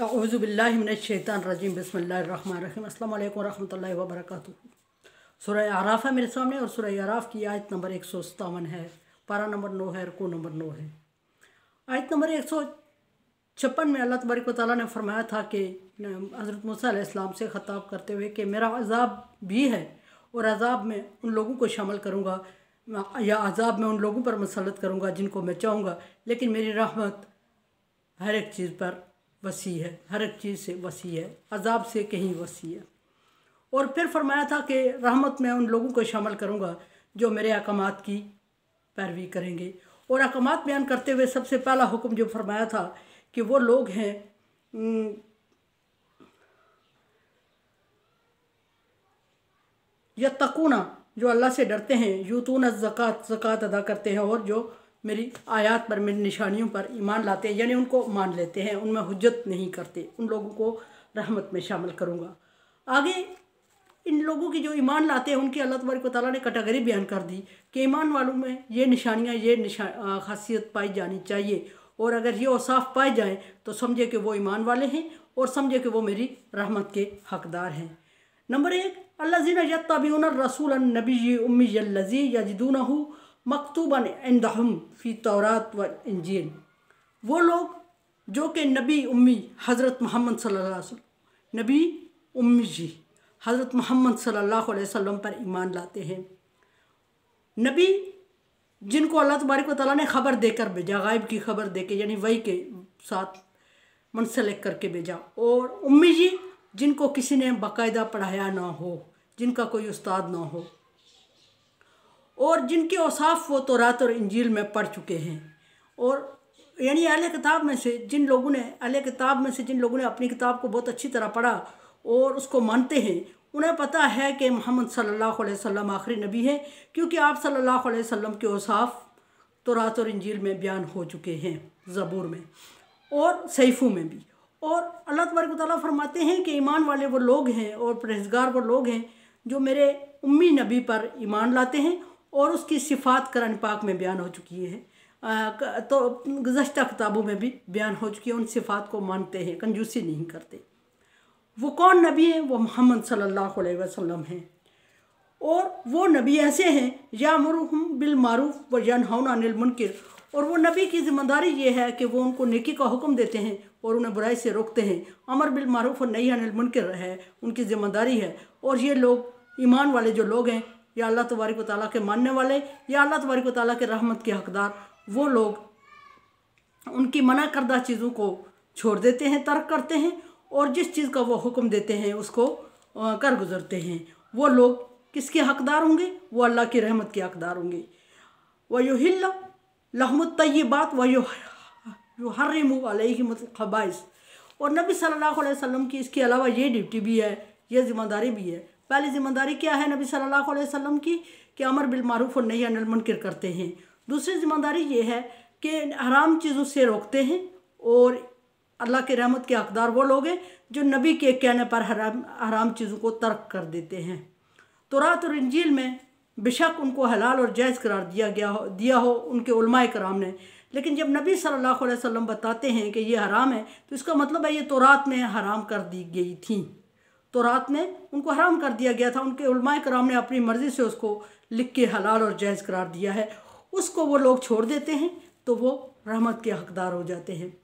औज़ुबिल्लाहि मिनश्शैतानिर्रजीम बिस्मिल्लाहिर्रहमानिर्रहीम अस्सलामु अलैकुम रहमतुल्लाहि व बरकातुहू। सूरह आराफ है मेरे सामने और सूरह आराफ की आयत नंबर 157 है, पारा नंबर 9 है, रुकू नंबर 9 है। आयत नंबर 156 में अल्लाह तबारक व तआला ने फरमाया था कि हज़रत मूसा अलैहिस्सलाम से ख़िताब करते हुए कि मेरा अज़ाब भी है और अज़ाब में उन लोगों को शामिल करूँगा या अज़ाब में उन लोगों पर मुसल्लत करूँगा जिनको मैं चाहूँगा, लेकिन मेरी रहमत हर एक चीज़ पर वसी है, हर एक चीज़ से वसी है, अज़ाब से कहीं वसी है। और फिर फरमाया था कि रहमत में उन लोगों को शामिल करूँगा जो मेरे अहकामात की पैरवी करेंगे। और अहकामात बयान करते हुए सबसे पहला हुक्म जो फरमाया था कि वो लोग हैं यत्तकूना, जो अल्लाह से डरते हैं, यूतून ज़कात, ज़कात अदा करते हैं, और जो मेरी आयात पर, मेरी निशानियों पर ईमान लाते हैं, यानी उनको मान लेते हैं, उनमें हुज्जत नहीं करते, उन लोगों को रहमत में शामिल करूँगा। आगे इन लोगों की जो ईमान लाते हैं उनकी अल्लाह तबारक व तआला ने कैटेगरी बयान कर दी कि ईमान वालों में ये निशानियाँ, ये खासियत पाई जानी चाहिए, और अगर ये औसाफ पाए जाएँ तो समझे कि वो ईमान वाले हैं और समझे कि वो मेरी रहमत के हकदार हैं। नंबर 1, अल्लज़ीना यत्तबिऊन रसूल नबी उम्मिय्यल्लज़ी यजिदूनहु मकतूबन इंदहुम फ़ी तौरात व इंजील। वो लोग जो कि नबी उम्मी हज़रत मोहम्मद सल्लल्लाहु अलैहि वसल्लम, नबी उम्मी जी हज़रत मोहम्मद सल्लल्लाहु अलैहि वसल्लम पर ईमान लाते हैं। नबी जिनको अल्लाह तबारक व तआला ने ख़बर देकर भेजा, गायब की ख़बर देके, यानी वही के साथ मुंसलिक करके भेजा। और उम्मी जी जिनको किसी ने बाकायदा पढ़ाया ना हो, जिनका कोई उस्ताद ना हो, और जिनके औसाफ वो तौरात और इंजील में पढ़ चुके हैं। और यानी अहले किताब में से जिन लोगों ने अपनी किताब को बहुत अच्छी तरह पढ़ा और उसको मानते हैं, उन्हें पता है कि मोहम्मद सल्लल्लाहु अलैहि वसल्लम आखिरी नबी है, क्योंकि आप सल्लल्लाहु अलैहि वसल्लम के औसाफ तौरात और इंजील में बयान हो चुके हैं, ज़बूर में और सहीफ़ों में भी। और अल्लाह तबारक व तआला फरमाते हैं कि ईमान वाले वो लोग हैं और परहेज़गार वो लोग हैं जो मेरे उम्मी नबी पर ईमान लाते हैं, और उसकी सिफ़ात कुरान पाक में बयान हो चुकी है, तो गुज़श्ता किताबों में भी बयान हो चुकी है। उन सिफ़ात को मानते हैं, कंजूसी नहीं करते। वो कौन नबी हैं? वो मोहम्मद सल्लल्लाहु अलैहि वसल्लम हैं। और वो नबी ऐसे हैं यामुरुहुम बिल मारूफ व यनहौना अनिल मुनकर। और वो नबी की ज़िम्मेदारी ये है कि वो उनको नेकी का हुक्म देते हैं और उन्हें बुराई से रोकते हैं। अमर बिल मारूफ और नही अनिल मुनकर है उनकी ज़िम्मेदारी है। और ये लोग ईमान वाले जो लोग हैं, या अल्लाह तबारक व तआला के मानने वाले, या अल्लाह तबारक व तआला के रहमत के हकदार, वो लोग उनकी मना करदा चीज़ों को छोड़ देते हैं, तर्क करते हैं, और जिस चीज़ का वो हुक्म देते हैं उसको कर गुजरते हैं। वो लोग किसके हकदार होंगे? वो अल्लाह की रहमत के हकदार होंगे। व युहिल्लु लहुमुत तय्यिबात व युहर्रिमु अलैहिमुल खबाइस। और नबी सल्लल्लाहु अलैहि वसल्लम की इसके अलावा ये ड्यूटी भी है, ये ज़िम्मेदारी भी है। पहली ज़िम्मेदारी क्या है नबी सल्लल्लाहु अलैहि वसल्लम की? कि अमर बिल मारूफ और नही अनिल मुनकर करते हैं। दूसरी ज़िम्मेदारी ये है कि हराम चीज़ों से रोकते हैं, और अल्लाह के रहमत के हकदार वो लोग हैं जो नबी के कहने पर हराम चीज़ों को तर्क कर देते हैं। तौरात और इंजील में बेशक उनको हलाल और जायज़ करार दिया हो उनके उलमाए कराम ने, लेकिन जब नबी सल्लल्लाहु अलैहि वसल्लम बताते हैं कि ये हराम है, तो इसका मतलब है ये तौरात में हराम कर दी गई थी, तौरात में उनको हराम कर दिया गया था। उनके उलमाए कराम ने अपनी मर्ज़ी से उसको लिख के हलाल और जायज़ करार दिया है। उसको वो लोग छोड़ देते हैं तो वो रहमत के हकदार हो जाते हैं।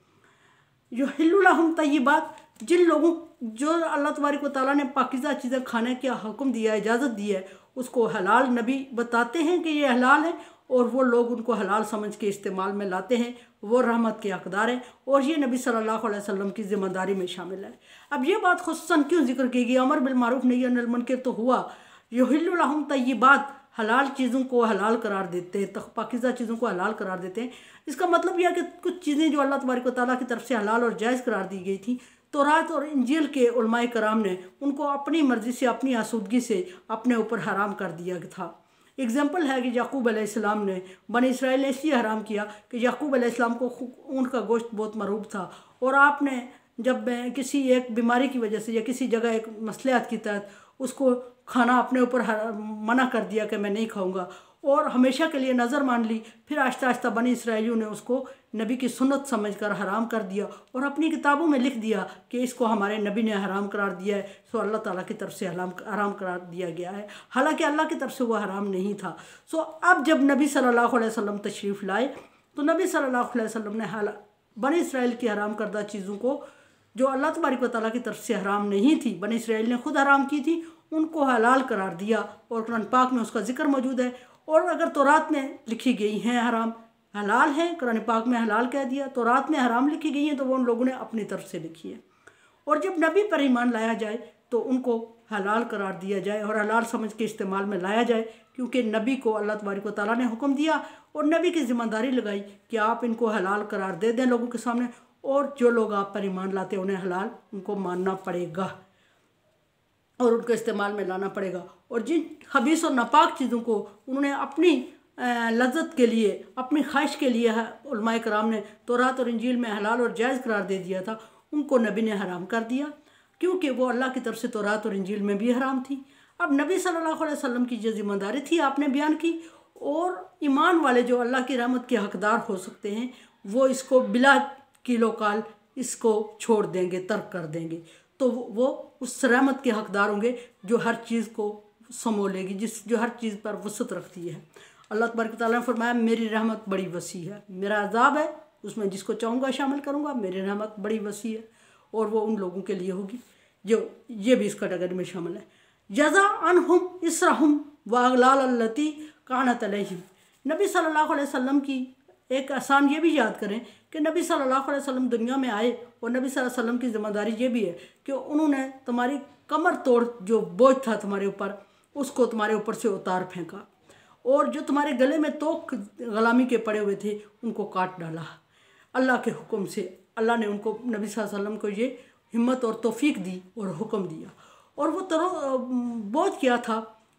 युहिल्लु लहुम तय्यिबात, जिन लोगों जो अल्लाह तबारक व तआला ने पाकीज़ा चीज़ें खाने का हुक्म दिया है, इजाज़त दी है, उसको हलाल नबी बताते हैं कि ये हलाल है, और वो लोग उनको हलाल समझ के इस्तेमाल में लाते हैं, वो रहमत के हकदार हैं। और ये नबी सल्लल्लाहु अलैहि वसल्लम की ज़िम्मेदारी में शामिल है। अब ये बात खुसूसन क्यों जिक्र की गई? अमर बिल मारूफ नही अनिल मुनकर तो हुआ, युहिल्लु लहुम तय्यिबात, हलाल चीज़ों को हलाल करार देते हैं, पाकीज़ा चीज़ों को हलाल करार देते हैं। इसका मतलब यह है कि कुछ चीज़ें जो अल्लाह तबारक व तआला की तरफ से हलाल और जायज़ करार दी गई थी, तौरात और इंजील के उलमाए कराम ने उनको अपनी मर्ज़ी से, अपनी आसूदगी से अपने ऊपर हराम कर दिया था। एग्जाम्पल है कि याकूब अलैहिस्सलाम ने, बनी इसराइल ने इसलिए हराम किया कि याकूब अलैहिस्सलाम को ऊँट का गोश्त बहुत मरूब था, और आपने जब किसी एक बीमारी की वजह से या किसी जगह एक मसलहत के तहत उसको खाना अपने ऊपर मना कर दिया कि मैं नहीं खाऊंगा, और हमेशा के लिए नज़र मान ली। फिर आहिस्ता आहिस्ता बनी इसराइलियों ने उसको नबी की सुन्नत समझकर हराम कर दिया और अपनी किताबों में लिख दिया कि इसको हमारे नबी ने हराम करार दिया है, सो अल्लाह ताला की तरफ से हराम करार दिया गया है, हालांकि अल्लाह की तरफ से वह हराम नहीं था। सो अब जब नबी सल्लल्लाहु अलैहि वसल्लम तशरीफ़ लाए तो नबी सल्लल्लाहु अलैहि वसल्लम ने बनी इसराइल की हराम करदा चीज़ों को जो अल्लाह तबारक व तआला की तरफ से हराम नहीं थी, बनी इसराइल ने खुद हराम की थी, उनको हलाल करार दिया। और कुरान पाक में उसका जिक्र मौजूद है। और अगर तौरात में लिखी गई हैं हराम हलाल है, कुरान पाक में हलाल कह दिया, तौरात में हराम लिखी गई हैं तो वो उन लोगों ने अपनी तरफ से लिखी है। और जब नबी पर ईमान लाया जाए तो उनको हलाल करार दिया जाए और हलाल समझ के इस्तेमाल में लाया जाए, क्योंकि नबी को अल्लाह तबारक व तआला ने हुक्म दिया और नबी की ज़िम्मेदारी लगाई कि आप इनको हलाल करार दे दें लोगों के सामने, और जो लोग आप पर ईमान लाते हैं उन्हें हलाल उनको मानना पड़ेगा और उनको इस्तेमाल में लाना पड़ेगा। और जिन खबीस और नापाक चीज़ों को उन्होंने अपनी लज्जत के लिए, अपनी ख्वाहिश के लिए उलमाए कराम ने तौरात और इंजील में हलाल और जायज़ करार दे दिया था, उनको नबी ने हराम कर दिया, क्योंकि वो अल्लाह की तरफ से तौरात और इंजील में भी हराम थी। अब नबी सल्लल्लाहु अलैहि वसल्लम की जो ज़िम्मेदारी थी आपने बयान की, और ईमान वाले जो अल्लाह की रहमत के हकदार हो सकते हैं वो इसको बिला किलो काल इसको छोड़ देंगे, तर्क कर देंगे, तो वो उस रहमत के हकदार होंगे जो हर चीज़ को समोलेगी, जो हर चीज़ पर वसत रखती है। अल्लाह तबारक व तआला ने फरमाया मेरी रहमत बड़ी वसी है, मेरा अजाब है उसमें जिसको चाहूँगा शामिल करूँगा, मेरी रहमत बड़ी वसी है और वो उन लोगों के लिए होगी जो ये भी इस कैटेगरी में शामिल है। जज़ा अनहुम इसरहुम व अगलाल अल्लती कानत अलैहिम। नबी सल्लल्लाहु अलैहि वसल्लम की एक आसान ये भी याद करें कि नबी सल्लल्लाहु अलैहि वसल्लम दुनिया में आए और नबी सल्लल्लाहु अलैहि वसल्लम की ज़िम्मेदारी ये भी है कि उन्होंने तुम्हारी कमर तोड़ जो बोझ था तुम्हारे ऊपर उसको तुम्हारे ऊपर से उतार फेंका, और जो तुम्हारे गले में तोक ग़ुलामी के पड़े हुए थे उनको काट डाला। अल्लाह के हुक्म से अल्लाह ने उनको नबी सल्लल्लाहु अलैहि वसल्लम को ये हिम्मत और तौफीक दी और हुक्म दिया। और वो बोझ क्या था?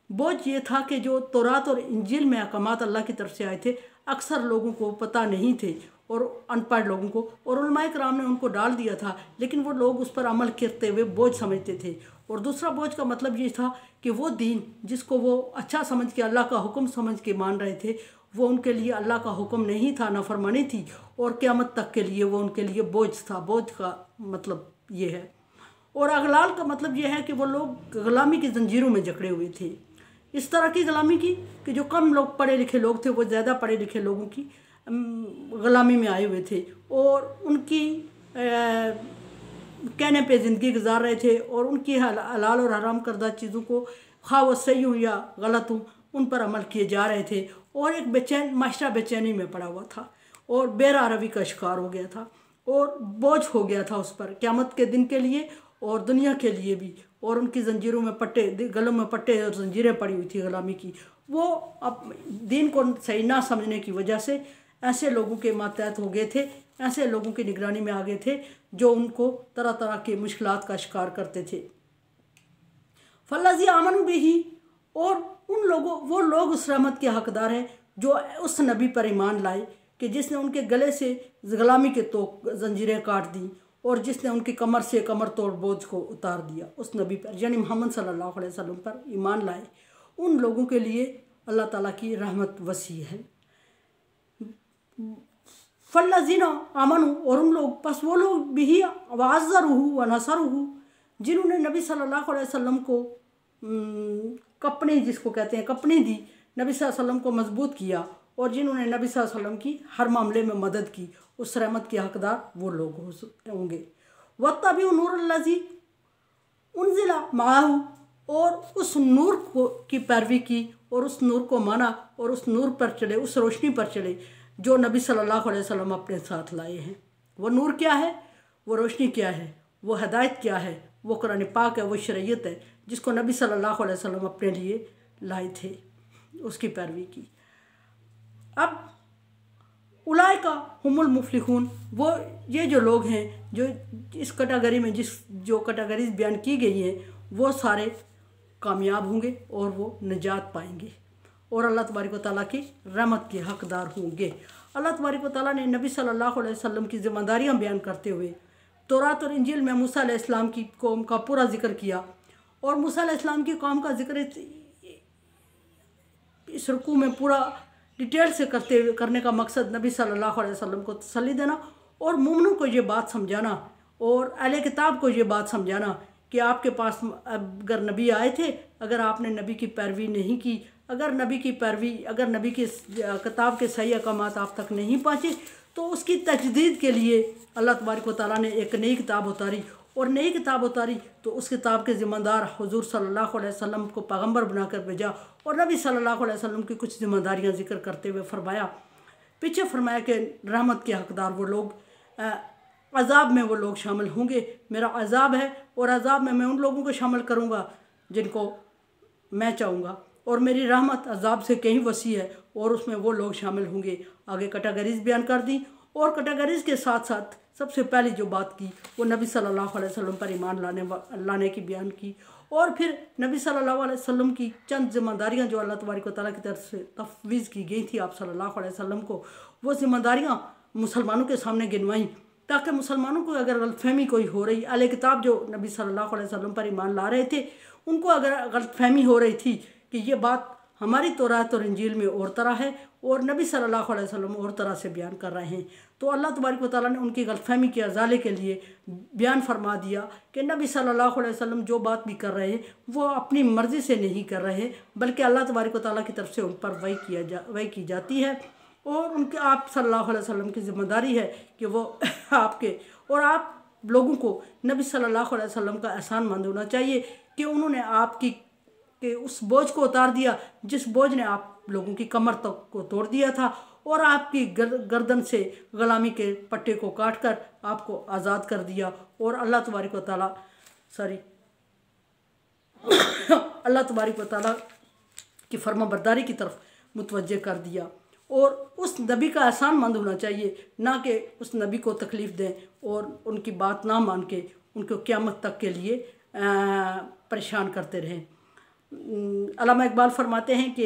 बोझ ये था कि जो तौरात और इंजील में अहकामात अल्लाह की तरफ से आए थे अक्सर लोगों को पता नहीं थे और अनपढ़ लोगों को, और उलमाए कराम ने उनको डाल दिया था, लेकिन वो लोग उस पर अमल करते हुए बोझ समझते थे। और दूसरा बोझ का मतलब ये था कि वो दीन जिसको वो अच्छा समझ के अल्लाह का हुक्म समझ के मान रहे थे वो उनके लिए अल्लाह का हुक्म नहीं था, नाफरमानी थी, और क़यामत तक के लिए वो उनके लिए बोझ था। बोझ का मतलब ये है। और अगलाल का मतलब ये है कि वो लोग ग़ुलामी की जंजीरों में जकड़े हुए थे। इस तरह की ग़ुलामी की कि जो कम लोग पढ़े लिखे लोग थे वो ज़्यादा पढ़े लिखे लोगों की ग़ुलामी में आए हुए थे और उनकी कहने पे ज़िंदगी गुजार रहे थे, और उनकी हलाल और हराम करदा चीज़ों को खा वो सही हूँ या गलत हूँ उन पर अमल किए जा रहे थे। और एक माशरा बेचैनी में पड़ा हुआ था और बेरारवी का शिकार हो गया था और बोझ हो गया था उस पर क़यामत के दिन के लिए और दुनिया के लिए भी। और उनकी जंजीरों में पट्टे, गलों में पट्टे और जंजीरें पड़ी हुई थी ग़ुलामी की। वो अब दीन को सही ना समझने की वजह से ऐसे लोगों के मातहत हो गए थे, ऐसे लोगों की निगरानी में आ गए थे जो उनको तरह तरह के मुश्किलात का शिकार करते थे। फल्लज़ी आमन बिही, और वो लोग उस रहमत के हकदार हैं जो उस नबी पर ईमान लाए कि जिसने उनके गले से ग़ुलामी के तो जंजीरें काट दी और जिसने उनकी कमर से कमर तोड़ बोझ को उतार दिया। उस नबी पर यानी मोहम्मद सल्लल्लाहु अलैहि वसल्लम पर ईमान लाए उन लोगों के लिए अल्लाह ताला की रहमत वसी है। फल्लज़ीना आमनु, और उन लोग बस वो लोग भी वाज़रुहु व नसरुहु जिन्होंने नबी सल्लल्लाहु अलैहि वसल्लम को कपनी, जिसको कहते हैं कपनी दी, नबी सल्लल्लाहु अलैहि वसल्लम को मजबूत किया और जिन्होंने नबी सल्लल्लाहु अलैहि वसल्लम की हर मामले में मदद की, उस रहमत के हकदार वो लोग होंगे। वत्तबिउ नूरल्लज़ी उन्ज़िला माअहू, और उस नूर को की पैरवी की और उस नूर को माना और उस नूर पर चले, उस रोशनी पर चले जो नबी सल्लल्लाहु अलैहि वसल्लम अपने साथ लाए हैं। वो नूर क्या है, वो रोशनी क्या है, वो हदायत क्या है, वो कुरान पाक है, वो शरीयत है जिसको नबी सल्लल्लाहु अलैहि वसल्लम अपने लिए लाए थे, उसकी पैरवी की। अब उलाइका हुमुल मुफ्लिहून, वो ये जो लोग हैं जो इस कैटेगरी में जो कैटेगरीज बयान की गई हैं वो सारे कामयाब होंगे और वो निजात पाएंगे और अल्लाह तबारक व तआला की रहमत के हकदार होंगे। अल्लाह तबारक व तआला ने नबी सल्लल्लाहु अलैहि वसल्लम की ज़िम्मेदारियाँ बयान करते हुए तौरात और इंजील में मूसा अलैहिस्सलाम की कौम का पूरा जिक्र किया, और मूसा अलैहिस्सलाम की कौम का जिक्र इस रुकू में पूरा डिटेल से करने का मकसद नबी सल्लल्लाहु अलैहि वसल्लम को तसल्ली देना और मोमिनों को ये बात समझाना और अहले किताब को ये बात समझाना कि आपके पास अगर नबी आए थे, अगर आपने नबी की पैरवी नहीं की, अगर नबी की किताब के सही अहकामात आप तक नहीं पहुँचे, तो उसकी तजदीद के लिए अल्लाह तबारक व तआला ने एक नई किताब उतारी और नई किताब उतारी तो उस किताब के ज़िम्मेदार हुजूर सल्लल्लाहु अलैहि वसल्लम को पैगंबर बनाकर भेजा और नबी सल्लल्लाहु अलैहि वसल्लम की कुछ ज़िम्मेदारियाँ जिक्र करते हुए फरमाया, पीछे फरमाया कि रहमत के हकदार वो लोग, अज़ाब में वो लोग शामिल होंगे, मेरा अज़ाब है और अज़ाब में मैं उन लोगों को शामिल करूँगा जिनको मैं चाहूँगा और मेरी रहमत अज़ाब से कहीं वसी है और उसमें वो लोग शामिल होंगे। आगे कैटेगरीज बयान कर दी और कैटेगरीज के साथ साथ सबसे पहली जो बात की वो नबी सल्लल्लाहु अलैहि वसल्लम पर ईमान लाने की बयान की और फिर नबी सल्लल्लाहु अलैहि वसल्लम की चंद जिम्मेदारियाँ जो अल्लाह तबारक व तआला की तरफ से तफवीज़ की गई थी आप सल्लल्लाहु अलैहि वसल्लम को, वो जिम्मेदारियाँ मुसलमानों के सामने गिनवाई ताकि मुसलमानों को अगर गलतफहमी कोई हो रही, अहले किताब जो नबी सल्लल्लाहु अलैहि वसल्लम पर ईमान ला रहे थे उनको अगर गलतफहमी हो रही थी कि ये बात हमारी तौरात और इंजील में और तरह है और नबी सल्लल्लाहु अलैहि वसल्लम और तरह से बयान कर रहे हैं, तो अल्लाह तबारक व तआला ने उनकी गलतफहमी के अजाले के लिए बयान फरमा दिया कि नबी सल्लल्लाहु अलैहि वसल्लम जो बात भी कर रहे हैं वो अपनी मर्ज़ी से नहीं कर रहे हैं, बल्कि अल्लाह तबारक व तआला की तरफ से उन पर वही की जाती है और उनके आप सल्लल्लाहु अलैहि वसल्लम की ज़िम्मेदारी है कि वो आपके और आप लोगों को नबी सल्लल्लाहु अलैहि वसल्लम का एहसानमंद होना चाहिए कि उन्होंने आपकी के उस बोझ को उतार दिया जिस बोझ ने आप लोगों की कमर तक को तोड़ दिया था और आपकी गर्दन से ग़ुलामी के पट्टे को काट कर आपको आज़ाद कर दिया और अल्लाह तबारक व तआला अल्लाह तबारक व तआला की फर्माबरदारी की तरफ मुतवज्जे कर दिया और उस नबी का एहसानमंद होना चाहिए, ना कि उस नबी को तकलीफ़ दें और उनकी बात ना मान के उनको क़यामत तक के लिए परेशान करते रहें। अल्लामा इकबाल फरमाते हैं कि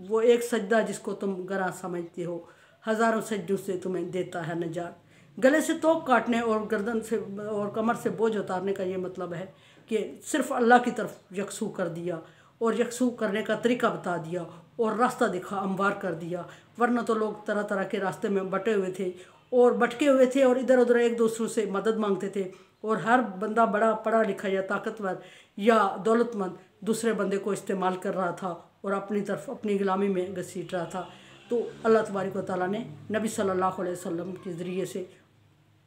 वो एक सजदा जिसको तुम गरा समझते हो हज़ारों सजदों से तुम्हें देता है नजात। गले से तोक काटने और गर्दन से और कमर से बोझ उतारने का ये मतलब है कि सिर्फ़ अल्लाह की तरफ यकसू कर दिया और यकसू करने का तरीका बता दिया और रास्ता दिखा, हमवार कर दिया, वरना तो लोग तरह तरह के रास्ते में बटे हुए थे और भटके हुए थे और इधर उधर एक दूसरों से मदद मांगते थे और हर बंदा बड़ा पढ़ा लिखा या ताकतवर या दौलतमंद दूसरे बंदे को इस्तेमाल कर रहा था और अपनी तरफ अपनी ग़ुलामी में घसीट रहा था। तो अल्लाह तबारक व तआला ने नबी सल्लल्लाहु अलैहि वसल्लम के ज़रिए से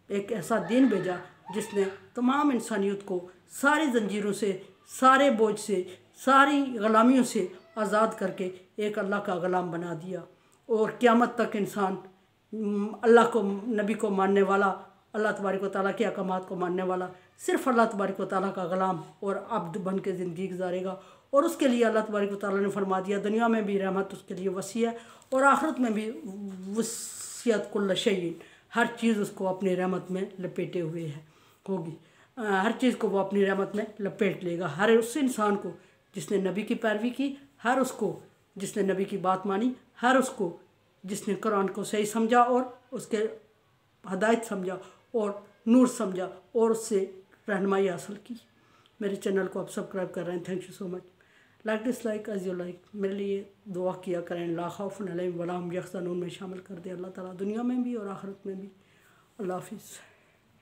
एक ऐसा दीन भेजा जिसने तमाम इंसानियत को सारी जंजीरों से, सारे बोझ से, सारी ग़ुलामियों से आज़ाद करके एक अल्लाह का ग़ुलाम बना दिया और क़यामत तक इंसान अल्लाह को, नबी को मानने वाला, अल्लाह तबारक व तआला के अहकामात को मानने वाला सिर्फ़ अल्लाह तबारक व तआला का ग़ुलाम और अब्द बन के ज़िंदगी गुजारेगा और उसके लिए अल्लाह तबारक व तआला ने फरमा दिया दुनिया में भी रहमत उसके लिए वसी है और आखिरत में भी वसियत कुल्ल शैइन, हर चीज़ उसको अपनी रहमत में लपेटे हुए है होगी, हर चीज़ को वो अपनी रहमत में लपेट लेगा। हर उस इंसान को जिसने नबी की पैरवी की, हर उसको जिसने नबी की बात मानी, हर उसको जिसने कुरान को सही समझा और उसके हदायत समझा और नूर समझा और उससे रहनुमाई हासिल की। मेरे चैनल को आप सब्सक्राइब कर रहे हैं, thank you so much. Like dislike as you like, मेरे लिए दुआ किया करें, ला खौफुन अलैहिम वला हुम यहज़नून में शामिल कर दे अल्लाह ताला दुनिया में भी और आखिरत में भी। अल्लाह हाफिज़।